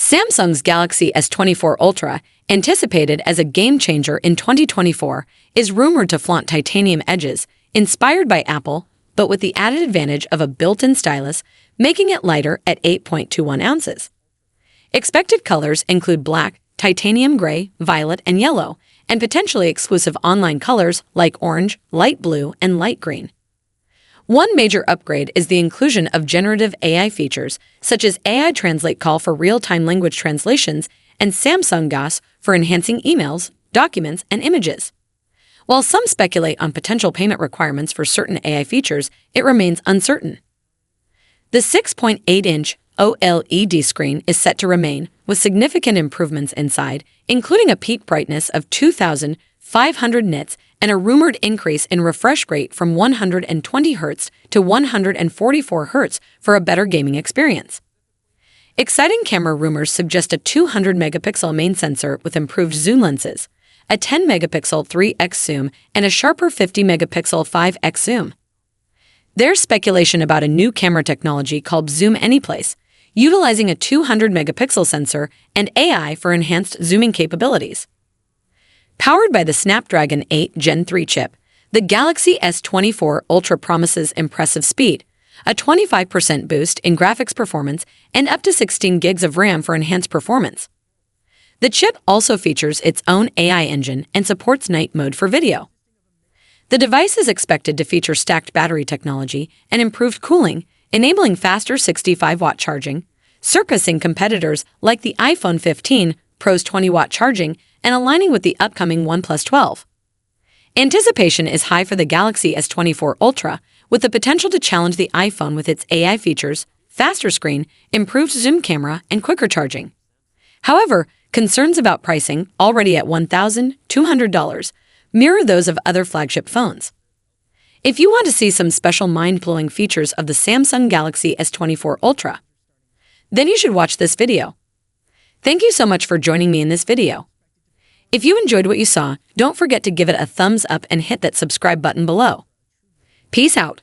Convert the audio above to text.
Samsung's Galaxy S24 Ultra, anticipated as a game-changer in 2024, is rumored to flaunt titanium edges, inspired by Apple, but with the added advantage of a built-in stylus, making it lighter at 8.21 ounces. Expected colors include black, titanium gray, violet, and yellow, and potentially exclusive online colors like orange, light blue, and light green. One major upgrade is the inclusion of generative AI features, such as AI Translate Call for real-time language translations and Samsung GAS for enhancing emails, documents, and images. While some speculate on potential payment requirements for certain AI features, it remains uncertain. The 6.8-inch OLED screen is set to remain, with significant improvements inside, including a peak brightness of 2,500 nits and a rumored increase in refresh rate from 120 Hz to 144 Hz for a better gaming experience. Exciting camera rumors suggest a 200-megapixel main sensor with improved zoom lenses, a 10-megapixel 3x zoom, and a sharper 50-megapixel 5x zoom. There's speculation about a new camera technology called Zoom Anyplace, utilizing a 200-megapixel sensor and AI for enhanced zooming capabilities. Powered by the Snapdragon 8 Gen 3 chip, the Galaxy S24 Ultra promises impressive speed, a 25% boost in graphics performance, and up to 16 gigs of RAM for enhanced performance. The chip also features its own AI engine and supports night mode for video. The device is expected to feature stacked battery technology and improved cooling, enabling faster 65-watt charging, surpassing competitors like the iPhone 15 Pro's 20-watt charging and aligning with the upcoming OnePlus 12. Anticipation is high for the Galaxy S24 Ultra, with the potential to challenge the iPhone with its AI features, faster screen, improved zoom camera, and quicker charging. However, concerns about pricing, already at $1,200, mirror those of other flagship phones. If you want to see some special mind-blowing features of the Samsung Galaxy S24 Ultra, then you should watch this video. Thank you so much for joining me in this video. If you enjoyed what you saw, don't forget to give it a thumbs up and hit that subscribe button below. Peace out.